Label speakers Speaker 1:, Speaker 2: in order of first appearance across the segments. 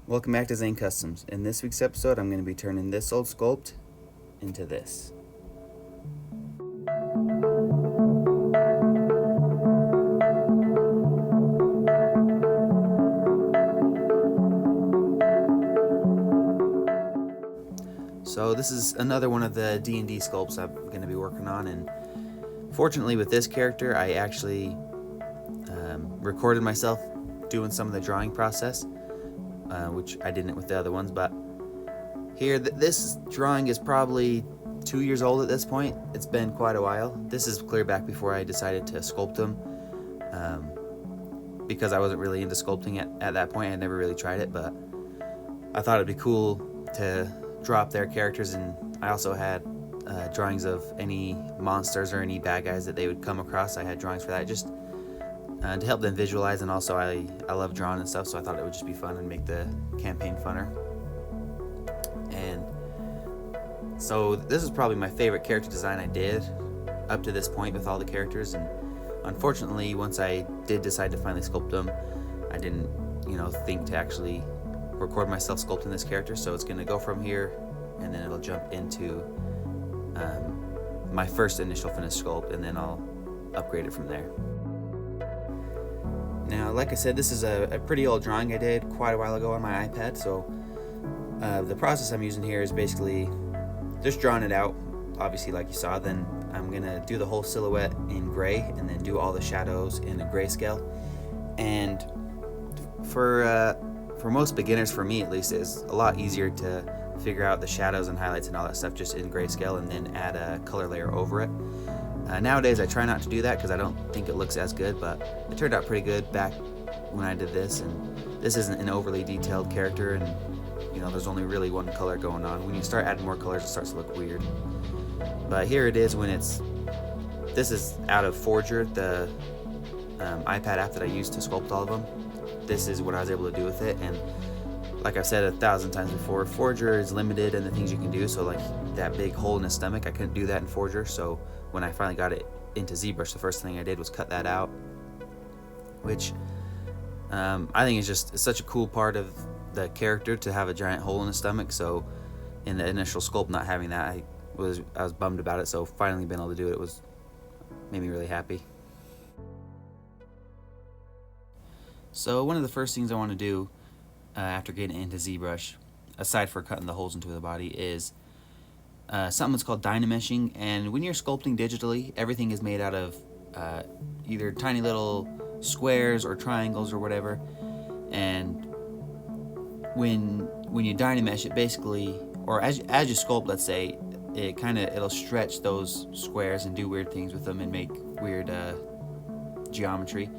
Speaker 1: Welcome back to Zane Customs. In this week's episode, I'm going to be turning this old sculpt into this. So this is another one of the D&D sculpts I'm going to be working on, and fortunately with this character, I actually recorded myself doing some of the drawing process. Which I didn't with the other ones, but here this drawing is probably 2 years old at this point. It's been quite a while. This is clear back before I decided to sculpt them, because I wasn't really into sculpting at that point. I never really tried it, but I thought it'd be cool to draw up their characters, and I also had drawings of any monsters or any bad guys that they would come across. I had drawings for that, just to help them visualize, and also I love drawing and stuff, so I thought it would just be fun and make the campaign funner. And so this is probably my favorite character design I did up to this point with all the characters, and unfortunately once I did decide to finally sculpt them, I didn't think to actually record myself sculpting this character, so it's going to go from here and then it'll jump into my first initial finished sculpt, and then I'll upgrade it from there. Now, like I said, this is a pretty old drawing I did quite a while ago on my iPad, so the process I'm using here is basically just drawing it out, obviously like you saw. Then I'm going to do the whole silhouette in gray, and then do all the shadows in a grayscale. And for most beginners, for me at least, it's a lot easier to figure out the shadows and highlights and all that stuff just in grayscale, and then add a color layer over it. Nowadays I try not to do that because I don't think it looks as good, but it turned out pretty good back when I did this. And this isn't an overly detailed character, and there's only really one color going on. When you start adding more colors, it starts to look weird. But here it is when this is out of Forger, the iPad app that I used to sculpt all of them. This is what I was able to do with it, and like I've said 1,000 times before, Forger is limited in the things you can do. So like that big hole in his stomach, I couldn't do that in Forger. So when I finally got it into ZBrush, the first thing I did was cut that out, which I think is just such a cool part of the character, to have a giant hole in his stomach. So in the initial sculpt, not having that, I was bummed about it. So finally being able to do it made me really happy. So one of the first things I want to do after getting into ZBrush, aside for cutting the holes into the body, is something that's called dynameshing. And when you're sculpting digitally, everything is made out of either tiny little squares or triangles or whatever. And when you dynamesh it, basically, or as you sculpt, let's say, it'll stretch those squares and do weird things with them and make weird geometry.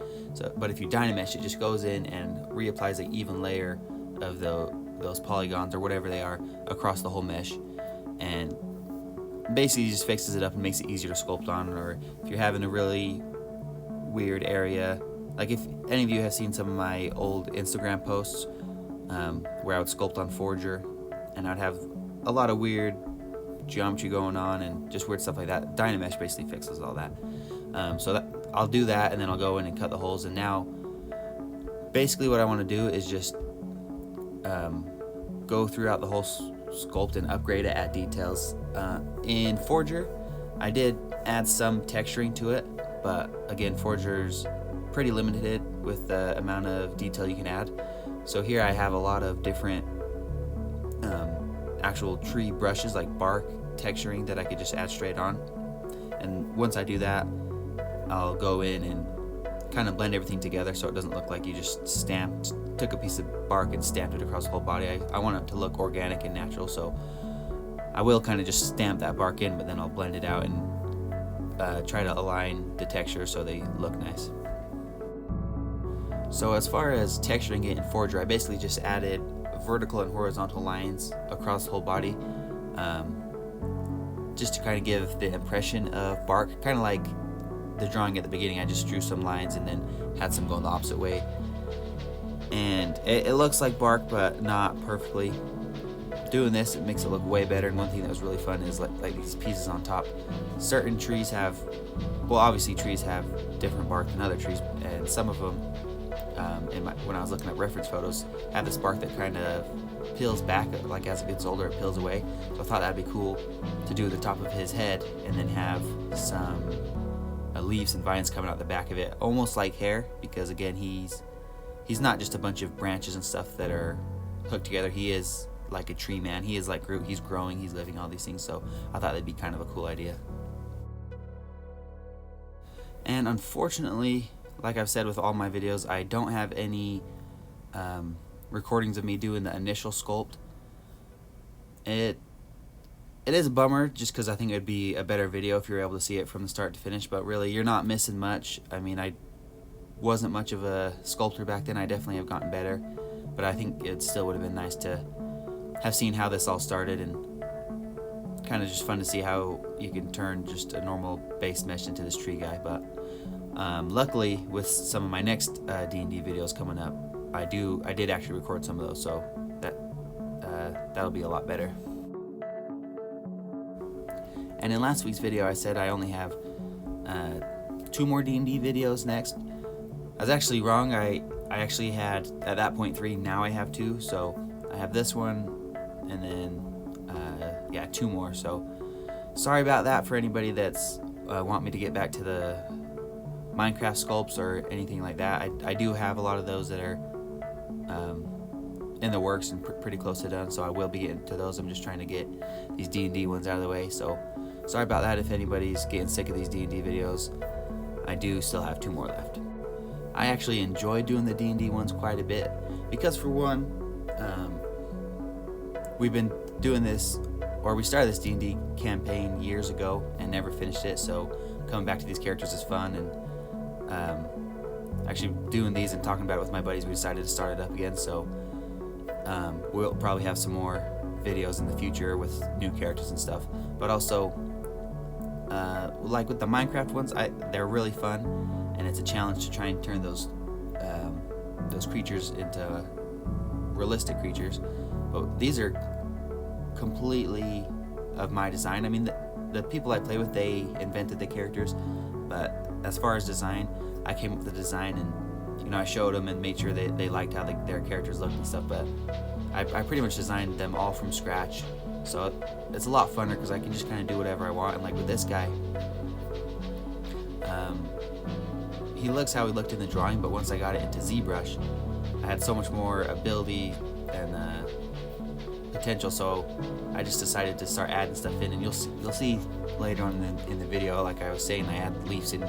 Speaker 1: But if you dynamesh, it just goes in and reapplies an even layer of those polygons or whatever they are across the whole mesh, and basically just fixes it up and makes it easier to sculpt on. Or if you're having a really weird area, like if any of you have seen some of my old Instagram posts where I would sculpt on Forger, and I'd have a lot of weird geometry going on and just weird stuff like that, Dynamesh basically fixes all that. I'll do that, and then I'll go in and cut the holes. And now basically what I want to do is just go throughout the whole sculpt and upgrade it, add details. In Forger I did add some texturing to it, but again, Forger's pretty limited with the amount of detail you can add. So here I have a lot of different actual tree brushes, like bark texturing, that I could just add straight on. And once I do that, I'll go in and kind of blend everything together so it doesn't look like you just took a piece of bark and stamped it across the whole body. I want it to look organic and natural, so I will kind of just stamp that bark in, but then I'll blend it out and try to align the texture so they look nice. So as far as texturing it in Forger, I basically just added vertical and horizontal lines across the whole body, just to kind of give the impression of bark, kind of like the drawing at the beginning. I just drew some lines and then had some going the opposite way, and it looks like bark, but not perfectly. Doing this, it makes it look way better. And one thing that was really fun is like these pieces on top. Certain trees have, well, obviously trees have different bark than other trees, and some of them when I was looking at reference photos, have the spark that kind of peels back, like as it gets older it peels away. So I thought that'd be cool to do the top of his head and then have some leaves and vines coming out the back of it, almost like hair, because again he's not just a bunch of branches and stuff that are hooked together. He is like a tree man. He is like Groot. He's growing, he's living, all these things. So I thought that'd be kind of a cool idea. And unfortunately, like I've said with all my videos, I don't have any recordings of me doing the initial sculpt. It is a bummer, just because I think it would be a better video if you're able to see it from the start to finish, but really you're not missing much. I mean, I wasn't much of a sculptor back then. I definitely have gotten better, but I think it still would have been nice to have seen how this all started, and kind of just fun to see how you can turn just a normal base mesh into this tree guy. But luckily, with some of my next D&D videos coming up, I did actually record some of those, so that'll be a lot better. And in last week's video, I said I only have 2 more D&D videos next. I was actually wrong. I actually had, at that point, 3. Now I have 2. So I have this one, and then, 2 more. So sorry about that for anybody that's want me to get back to the Minecraft sculpts or anything like that. I do have a lot of those that are in the works and pretty close to done, so I will be getting to those. I'm just trying to get these D&D ones out of the way. So sorry about that if anybody's getting sick of these D&D videos. I do still have 2 more left. I actually enjoy doing the D&D ones quite a bit because, for one, we've been doing this, or we started this D&D campaign years ago and never finished it, so coming back to these characters is fun. And actually doing these and talking about it with my buddies, we decided to start it up again. So we'll probably have some more videos in the future with new characters and stuff. But also, like with the Minecraft ones, they're really fun, and it's a challenge to try and turn those creatures into realistic creatures. But these are completely of my design. I mean, the people I play with, they invented the characters, but as far as design, I came up with the design, and I showed them and made sure they liked how their characters looked and stuff. But I pretty much designed them all from scratch, so it's a lot funner because I can just kind of do whatever I want. And like with this guy, he looks how he looked in the drawing, but once I got it into ZBrush, I had so much more ability and potential, so I just decided to start adding stuff in. And you'll see later on in the video, like I was saying, I add leaves in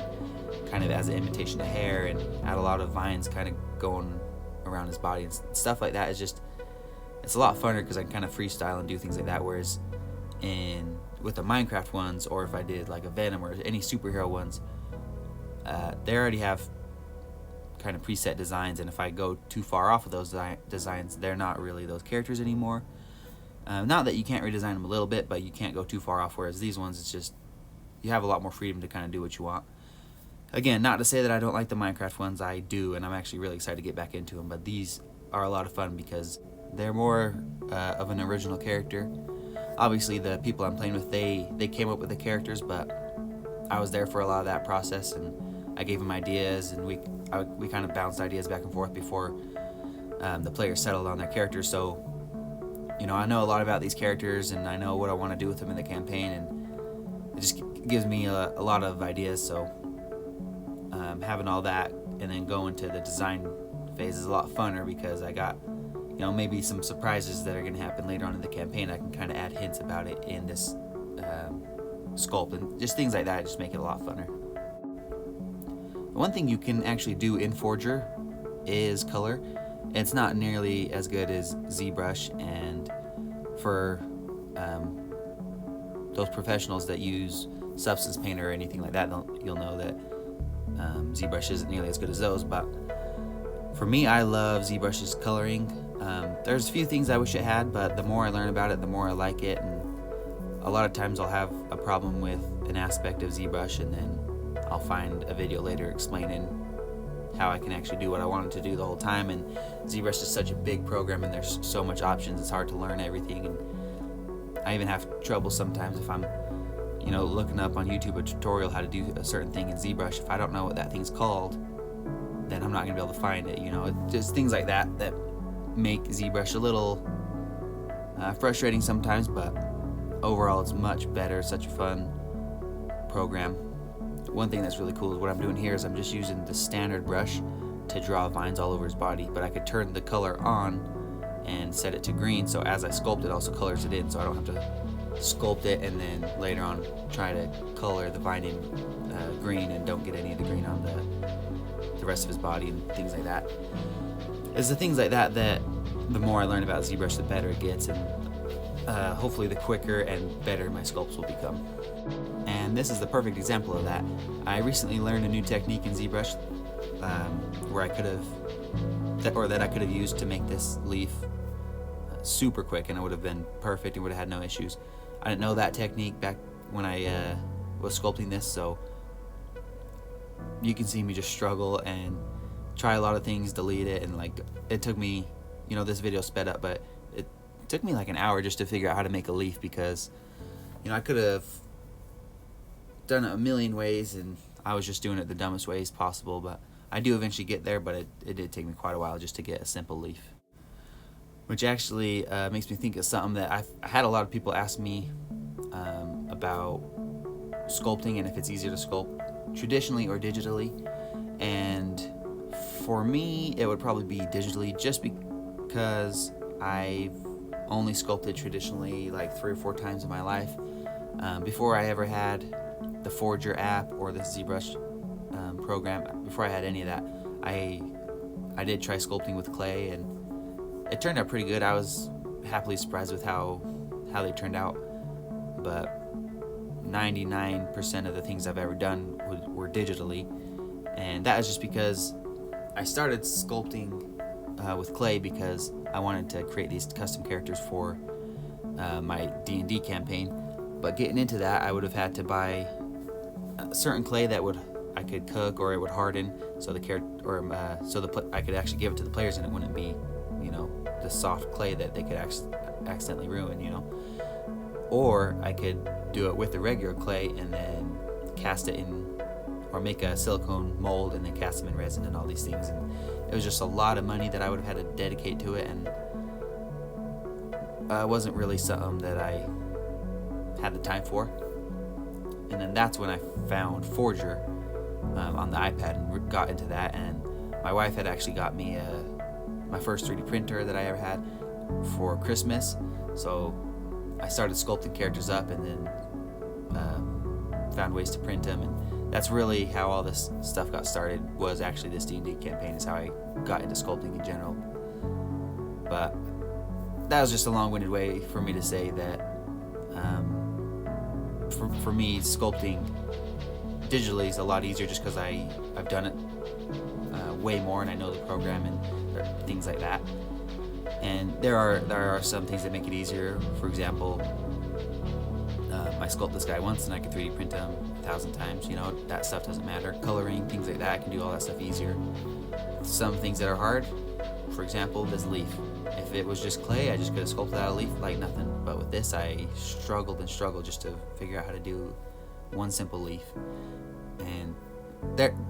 Speaker 1: kind of as an imitation of hair, and add a lot of vines kind of going around his body and stuff like that. It's a lot funner because I can kind of freestyle and do things like that, whereas with the Minecraft ones, or if I did like a Venom or any superhero ones, they already have kind of preset designs, and if I go too far off of those designs, they're not really those characters anymore. Not that you can't redesign them a little bit, but you can't go too far off, whereas these ones, it's just, you have a lot more freedom to kind of do what you want. Again, not to say that I don't like the Minecraft ones, I do, and I'm actually really excited to get back into them, but these are a lot of fun because they're more of an original character. Obviously, the people I'm playing with, they came up with the characters, but I was there for a lot of that process, and I gave them ideas, and we kind of bounced ideas back and forth before the players settled on their characters. So, I know a lot about these characters, and I know what I want to do with them in the campaign, and it just gives me a lot of ideas. So having all that and then going to the design phase is a lot funner because I got maybe some surprises that are going to happen later on in the campaign. I can kind of add hints about it in this sculpt, and just things like that just make it a lot funner. One thing you can actually do in Forger is color. It's not nearly as good as ZBrush, and for those professionals that use Substance Painter or anything like that, you'll know that ZBrush isn't nearly as good as those. But for me, I love ZBrush's coloring. There's a few things I wish it had, but the more I learn about it, the more I like it. And a lot of times I'll have a problem with an aspect of ZBrush, and then I'll find a video later explaining how I can actually do what I wanted to do the whole time. And ZBrush is such a big program, and there's so much options, it's hard to learn everything. And I even have trouble sometimes if I'm looking up on YouTube a tutorial how to do a certain thing in ZBrush. If I don't know what that thing's called, then I'm not gonna be able to find it. Just things like that make ZBrush a little frustrating sometimes, but overall it's much better. Such a fun program. One thing that's really cool is what I'm doing here is I'm just using the standard brush to draw vines all over his body, but I could turn the color on and set it to green, so as I sculpt it also colors it in, so I don't have to sculpt it and then later on try to color the vine in green and don't get any of the green on the rest of his body and things like that. It's the things like that that the more I learn about ZBrush, the better it gets, and hopefully the quicker and better my sculpts will become. And this is the perfect example of that. I recently learned a new technique in ZBrush where I could have used to make this leaf super quick, and it would have been perfect and would have had no issues. I didn't know that technique back when I was sculpting this, so you can see me just struggle and try a lot of things, delete it, and it took me, this video sped up, but it took me like an hour just to figure out how to make a leaf, because I could have done it a million ways and I was just doing it the dumbest ways possible. But I do eventually get there, but it did take me quite a while just to get a simple leaf, which actually makes me think of something that I had a lot of people ask me about sculpting and if it's easier to sculpt traditionally or digitally. And for me, it would probably be digitally, just because I've only sculpted traditionally like 3 or 4 times in my life. Before I ever had the Forger app or the ZBrush program, before I had any of that, I did try sculpting with clay, and it turned out pretty good. I was happily surprised with how they turned out, but 99% of the things I've ever done were digitally, and that is just because I started sculpting with clay because I wanted to create these custom characters for my D&D campaign. But getting into that, I would have had to buy a certain clay that I could cook, or it would harden, so I could actually give it to the players and it wouldn't be, the soft clay that they could accidentally ruin, Or I could do it with the regular clay and then cast it in, or make a silicone mold and then cast them in resin and all these things. And it was just a lot of money that I would have had to dedicate to it, and it wasn't really something that I had the time for. And then that's when I found Forger on the iPad and got into that. And my wife had actually got me my first 3D printer that I ever had for Christmas, so I started sculpting characters up and then found ways to print them, and that's really how all this stuff got started. Was actually this D&D campaign is how I got into sculpting in general. But that was just a long-winded way for me to say that for me, sculpting digitally is a lot easier just because I've done it way more and I know the program and things like that. And there are some things that make it easier. For example, I sculpted this guy once and I could 3D print him 1,000 times. That stuff doesn't matter. Coloring, things like that, I can do all that stuff easier. Some things that are hard, for example, this leaf. If it was just clay, I just could have sculpted out a leaf like nothing. But with this, I struggled just to figure out how to do one simple leaf. And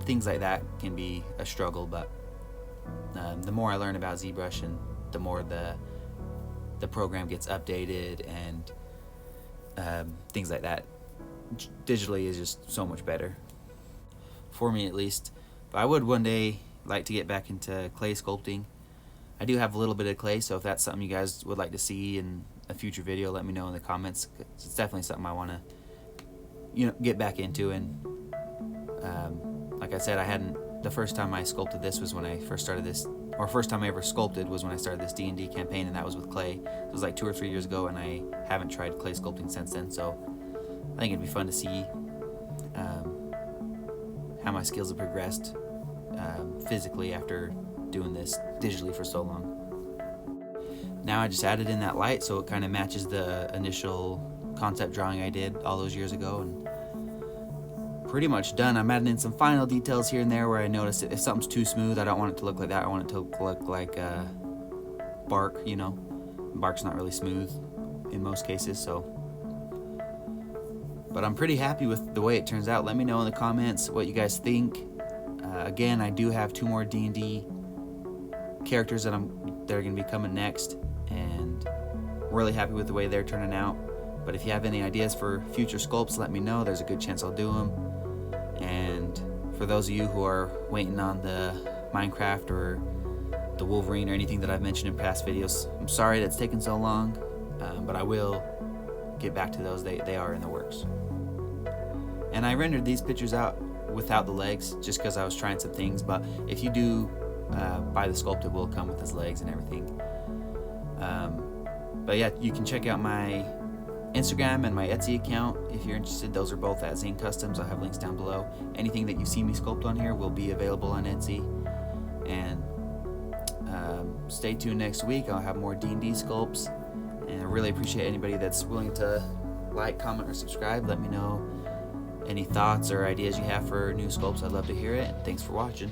Speaker 1: things like that can be a struggle, but the more I learn about ZBrush and the more the program gets updated and things like that, digitally is just so much better for me, at least. But I would one day like to get back into clay sculpting. I do have a little bit of clay, so if that's something you guys would like to see in a future video, let me know in the comments. It's definitely something I want to get back into. And like I said, the first time I sculpted this was when I first started this, or first time I ever sculpted was when I started this D&D campaign, and that was with clay. It was like 2 or 3 years ago, and I haven't tried clay sculpting since then, so I think it'd be fun to see how my skills have progressed physically after doing this digitally for so long. Now I just added in that light so it kind of matches the initial concept drawing I did all those years ago, and pretty much done. I'm adding in some final details here and there where I notice if something's too smooth, I don't want it to look like that. I want it to look like bark, Bark's not really smooth in most cases, so. But I'm pretty happy with the way it turns out. Let me know in the comments what you guys think. Again, I do have 2 more D&D characters that are going to be coming next, and I'm really happy with the way they're turning out. But if you have any ideas for future sculpts, let me know. There's a good chance I'll do them. And for those of you who are waiting on the Minecraft or the Wolverine or anything that I've mentioned in past videos, I'm sorry that's taken so long, but I will get back to those. They are in the works. And I rendered these pictures out without the legs just because I was trying some things, but if you do buy the sculpt, it will come with his legs and everything. But yeah, you can check out my Instagram and my Etsy account if you're interested. Those are both at Zane Customs. I'll have links down below. Anything that you see me sculpt on here will be available on Etsy. And stay tuned next week. I'll have more D&D sculpts, and I really appreciate anybody that's willing to like, comment, or subscribe. Let me know any thoughts or ideas you have for new sculpts. I'd love to hear it. Thanks for watching.